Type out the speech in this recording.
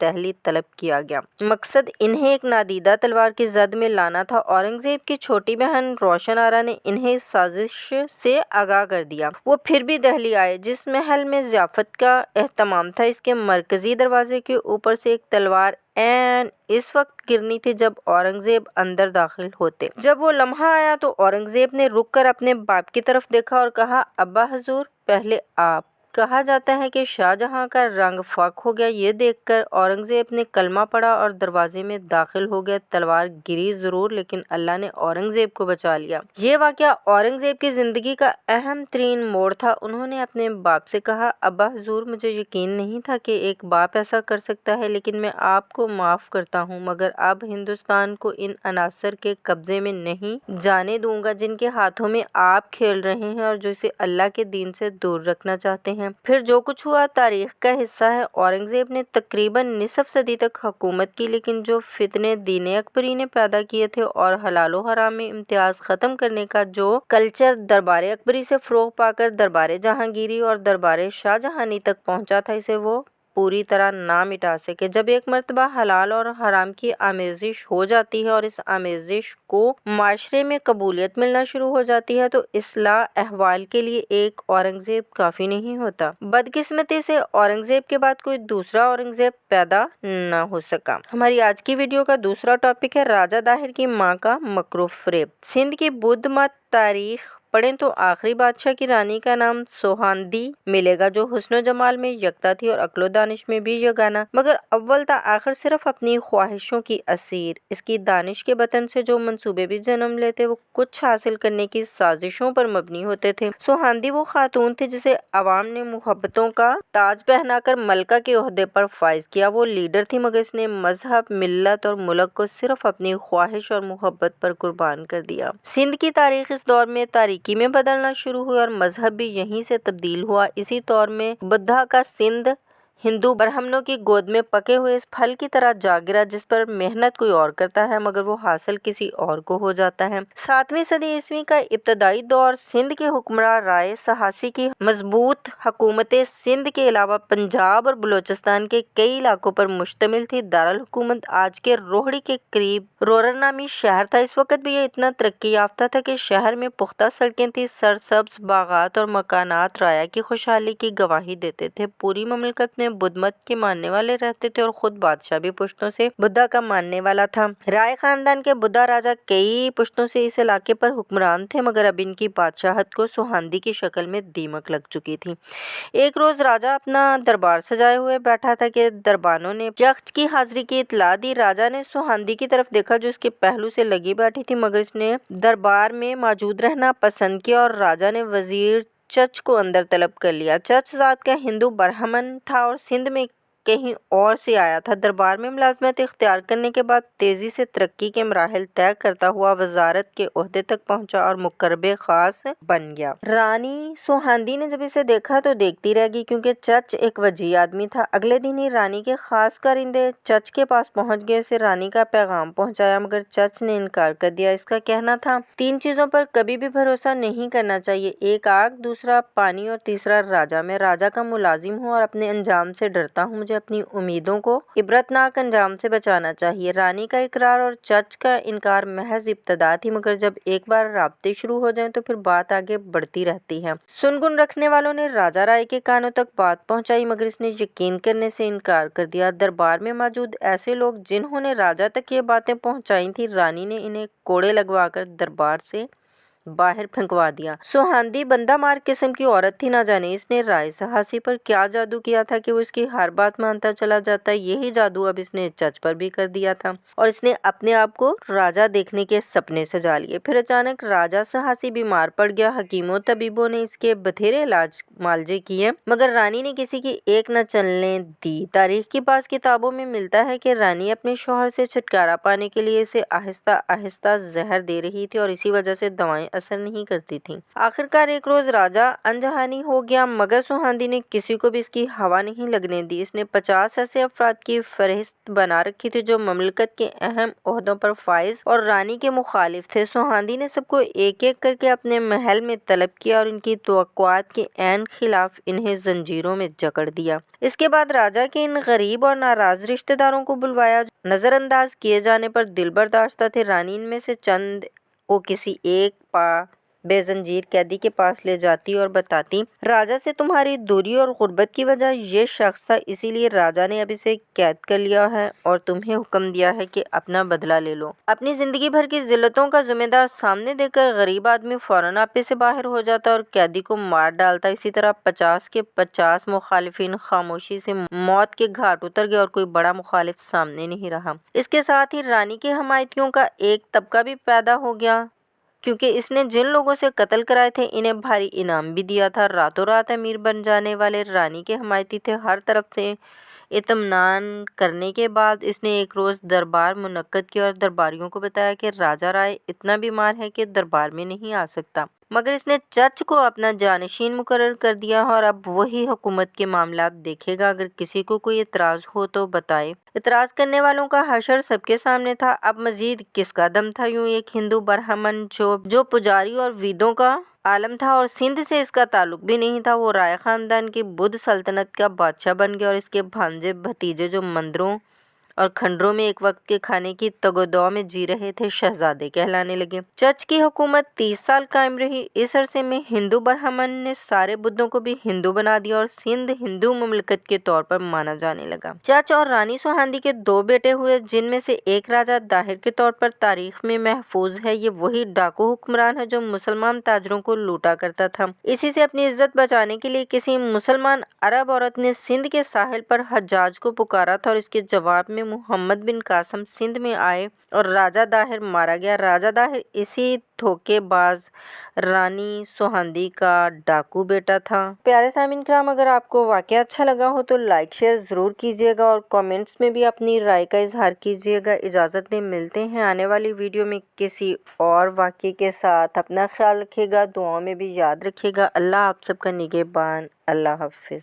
دہلی طلب کیا گیا۔ مقصد انہیں ایک نادیدہ تلوار کی زد میں لانا تھا۔ اورنگزیب کی چھوٹی بہن روشن آرا نے انہیں اس سازش سے آگاہ کر دیا۔ وہ پھر بھی دہلی آئے۔ جس محل میں ضیافت کا اہتمام تھا، اس کے مرکزی دروازے کے اوپر سے ایک تلوار عین اس وقت گرنی تھی جب اورنگزیب اندر داخل ہوتے۔ جب وہ لمحہ آیا تو اورنگزیب نے رک کر اپنے باپ کی طرف دیکھا اور کہا، ابا حضور، پہلے آپ۔ کہا جاتا ہے کہ شاہ جہاں کا رنگ فاق ہو گیا۔ یہ دیکھ کر اورنگزیب نے کلمہ پڑھا اور دروازے میں داخل ہو گیا۔ تلوار گری ضرور، لیکن اللہ نے اورنگزیب کو بچا لیا۔ یہ واقعہ اورنگزیب کی زندگی کا اہم ترین موڑ تھا۔ انہوں نے اپنے باپ سے کہا، ابا حضور، مجھے یقین نہیں تھا کہ ایک باپ ایسا کر سکتا ہے، لیکن میں آپ کو معاف کرتا ہوں، مگر اب ہندوستان کو ان عناصر کے قبضے میں نہیں جانے دوں گا جن کے ہاتھوں میں آپ کھیل رہے ہیں اور جو اسے اللہ کے دین سے دور رکھنا چاہتے ہیں۔ پھر جو کچھ ہوا تاریخ کا حصہ ہے۔ اورنگزیب نے تقریباً نصف صدی تک حکومت کی، لیکن جو فتنے دین اکبری نے پیدا کیے تھے اور حلال و حرام میں امتیاز ختم کرنے کا جو کلچر دربار اکبری سے فروغ پا کر دربار جہانگیری اور دربار شاہ جہانی تک پہنچا تھا، اسے وہ پوری طرح نہ مٹا سکے۔ جب ایک مرتبہ حلال اور حرام کی آمیزش ہو جاتی ہے اور اس آمیزش کو معاشرے میں قبولیت ملنا شروع ہو جاتی ہے تو اصلاح احوال کے لیے ایک اورنگزیب کافی نہیں ہوتا۔ بدقسمتی سے اورنگزیب کے بعد کوئی دوسرا اورنگزیب پیدا نہ ہو سکا۔ ہماری آج کی ویڈیو کا دوسرا ٹاپک ہے راجہ داہر کی ماں کا مکر و فریب۔ سندھ کی بدھ مت تاریخ پڑھیں تو آخری بادشاہ کی رانی کا نام سوہاندی ملے گا، جو حسن و جمال میں یکتا تھی اور عقل و دانش میں بھی یگانہ، مگر اول تا آخر صرف اپنی خواہشوں کی اسیر۔ اس کی دانش کے بطن سے جو منصوبے بھی جنم لیتے وہ کچھ حاصل کرنے کی سازشوں پر مبنی ہوتے تھے۔ سوہاندی وہ خاتون تھی جسے عوام نے محبتوں کا تاج پہنا کر ملکہ کے عہدے پر فائز کیا۔ وہ لیڈر تھی، مگر اس نے مذہب، ملت اور ملک کو صرف اپنی خواہش اور محبت پر قربان کر دیا۔ سندھ کی تاریخ اس دور میں تاریکی میں بدلنا شروع ہوئی اور مذہب بھی یہیں سے تبدیل ہوا۔ اسی دور میں بدھا کا سندھ ہندو برہمنوں کی گود میں پکے ہوئے اس پھل کی طرح جا گرا جس پر محنت کوئی اور کرتا ہے مگر وہ حاصل کسی اور کو ہو جاتا ہے۔ 7ویں صدی عیسوی کا ابتدائی دور سندھ کے حکمراں رائے سہاسی کی مضبوط حکومت سندھ کے علاوہ پنجاب اور بلوچستان کے کئی علاقوں پر مشتمل تھی۔ دارالحکومت آج کے روہڑی کے قریب رورن نامی شہر تھا۔ اس وقت بھی یہ اتنا ترقی یافتہ تھا کہ شہر میں پختہ سڑکیں تھیں، سرسبز باغات اور مکانات رعایا کی خوشحالی کی گواہی دیتے تھے۔ پوری مملکت میں بدھ مت کے ماننے والے رہتے تھے اور خود بادشاہ بھی پشتوں سے بدھا کا ماننے والا تھا۔ رائے خاندان کے بدھا راجہ کئی پشتوں سے اس علاقے پر حکمران تھے، مگر اب ان کی بادشاہت کو سوہاندی کی شکل میں دیمک لگ چکی تھی۔ ایک روز راجہ اپنا دربار سجائے ہوئے بیٹھا تھا کہ دربانوں نے شخص کی حاضری کی اطلاع دی۔ راجہ نے سوہاندی کی طرف دیکھا جو اس کے پہلو سے لگی بیٹھی تھی، مگر اس نے دربار میں موجود رہنا پسند کیا اور راجہ نے وزیر چچ کو اندر طلب کر لیا۔ چچ ذات کا ہندو برہمن تھا اور سندھ میں کہیں اور سے آیا تھا۔ دربار میں ملازمت اختیار کرنے کے بعد تیزی سے ترقی کے مراحل طے کرتا ہوا وزارت کے عہدے تک پہنچا اور مقرب خاص بن گیا۔ رانی سوہاندی نے جب اسے دیکھا تو دیکھتی رہ گئی کیونکہ چچ ایک وجیح آدمی تھا۔ اگلے دن ہی رانی کے خاص کارندے چچ کے پاس پہنچ گئے، اسے رانی کا پیغام پہنچایا، مگر چچ نے انکار کر دیا۔ اس کا کہنا تھا 3 چیزوں پر کبھی بھی بھروسہ نہیں کرنا چاہیے، ایک آگ، دوسرا پانی اور تیسرا راجہ۔ میں راجہ کا ملازم ہوں اور اپنے انجام سے ڈرتا ہوں، مجھے اپنی امیدوں کو عبرتناک انجام سے بچانا چاہیے۔ رانی کا اقرار اور چچ کا انکار محض ابتدا تھی، مگر جب ایک بار رابطے شروع ہو جائیں تو پھر بات آگے بڑھتی رہتی ہے۔ سنگن رکھنے والوں نے راجہ رائے کے کانوں تک بات پہنچائی، مگر اس نے یقین کرنے سے انکار کر دیا۔ دربار میں موجود ایسے لوگ جنہوں نے راجہ تک یہ باتیں پہنچائی تھیں، رانی نے انہیں کوڑے لگوا کر دربار سے باہر پھینکوا دیا۔ سوہاندی بندہ مار قسم کی عورت تھی، نہ جانے اس نے رائے سہاسی پر کیا جادو کیا تھا کہ وہ اس کی ہر بات مانتا چلا جاتا۔ یہی جادو اب اس نے چچ پر بھی کر دیا تھا اور اس نے اپنے آپ کو راجہ دیکھنے کے سپنے سجا لیے۔ پھر اچانک راجہ سہاسی بیمار پڑ گیا۔ حکیموں طبیبوں نے اس کے بتھیرے علاج معالجے کیے، مگر رانی نے کسی کی ایک نہ چلنے دی۔ تاریخ کی بعض کتابوں میں ملتا ہے کہ رانی اپنے شوہر سے چھٹکارا پانے کے لیے اسے آہستہ آہستہ زہر دے رہی تھی اور اسی وجہ سے دوائیں اثر نہیں کرتی تھیں۔ آخرکار ایک روز راجا انجہانی ہو گیا، مگر سوہاندی نے کسی کو بھی اس کی ہوا نہیں لگنے دی۔ اس نے 50 ایسے افراد کی فہرست بنا رکھی تھی جو مملکت کے اہم عہدوں پر فائز اور رانی کے مخالف تھے۔ سوہاندی نے سب کو ایک ایک کر کے اپنے محل میں طلب کیا اور ان کی توقعات کے عین خلاف انہیں زنجیروں میں جکڑ دیا۔ اس کے بعد راجا کے ان غریب اور ناراض رشتہ داروں کو بلوایا جو نظر انداز کیے جانے پر دل برداشتہ تھے۔ رانی ان میں سے چند کو کسی ایک بے زنجیر قیدی کے پاس لے جاتی اور بتاتی، راجا سے تمہاری دوری اور غربت کی وجہ یہ شخص تھا، اسی لیے راجا نے اب اسے قید کر لیا ہے اور تمہیں حکم دیا ہے کہ اپنا بدلہ لے لو۔ اپنی زندگی بھر کی ذلتوں کا ذمہ دار سامنے دیکھ کر غریب آدمی فوراً آپے سے باہر ہو جاتا اور قیدی کو مار ڈالتا۔ اسی طرح 50 کے 50 مخالفین خاموشی سے موت کے گھاٹ اتر گئے اور کوئی بڑا مخالف سامنے نہیں رہا۔ اس کے ساتھ ہی رانی کے حمایتیوں کا ایک طبقہ بھی پیدا ہو گیا، کیونکہ اس نے جن لوگوں سے قتل کرائے تھے انہیں بھاری انعام بھی دیا تھا۔ راتوں رات امیر بن جانے والے رانی کے حمایتی تھے۔ ہر طرف سے اطمینان کرنے کے بعد اس نے ایک روز دربار منعقد کیا اور درباریوں کو بتایا کہ راجا رائے اتنا بیمار ہے کہ دربار میں نہیں آ سکتا، مگر اس نے چچ کو اپنا جانشین مقرر کر دیا اور اب وہی حکومت کے معاملات دیکھے گا۔ اگر کسی کو کوئی اعتراض ہو تو بتائے۔ اعتراض کرنے والوں کا حشر سب کے سامنے تھا۔ اب مزید کس کا دم تھا؟ یوں ایک ہندو برہمن جو پجاری اور ویدوں کا عالم تھا اور سندھ سے اس کا تعلق بھی نہیں تھا، وہ رائے خاندان کی بدھ سلطنت کا بادشاہ بن گیا اور اس کے بھانجے بھتیجے جو مندروں اور کھنڈروں میں ایک وقت کے کھانے کی تگ و دو میں جی رہے تھے، شہزادے کہلانے لگے۔ چچ کی حکومت 30 سال قائم رہی۔ اس عرصے میں ہندو برہمن نے سارے بدھوں کو بھی ہندو بنا دیا اور سندھ ہندو مملکت کے طور پر مانا جانے لگا۔ چچ اور رانی سوہاندی کے 2 بیٹے ہوئے، جن میں سے ایک راجا داہر کے طور پر تاریخ میں محفوظ ہے۔ یہ وہی ڈاکو حکمران ہے جو مسلمان تاجروں کو لوٹا کرتا تھا۔ اسی سے اپنی عزت بچانے کے لیے کسی مسلمان عرب عورت نے سندھ کے ساحل پر حجاج کو پکارا تھا اور اس کے جواب میں محمد بن قاسم سندھ میں آئے اور راجا داہر مارا گیا۔ راجا داہر اسی دھوکے باز رانی سوہاندی کا ڈاکو بیٹا تھا۔ پیارے سامعین کرام، اگر آپ کو واقعہ اچھا لگا ہو تو لائک شیئر ضرور کیجیے گا اور کامنٹس میں بھی اپنی رائے کا اظہار کیجیے گا۔ اجازت دیں، ملتے ہیں آنے والی ویڈیو میں کسی اور واقعے کے ساتھ۔ اپنا خیال رکھیے گا، دعاؤں میں بھی یاد رکھیے گا۔ اللہ آپ سب کا نگہبان۔ اللہ حافظ۔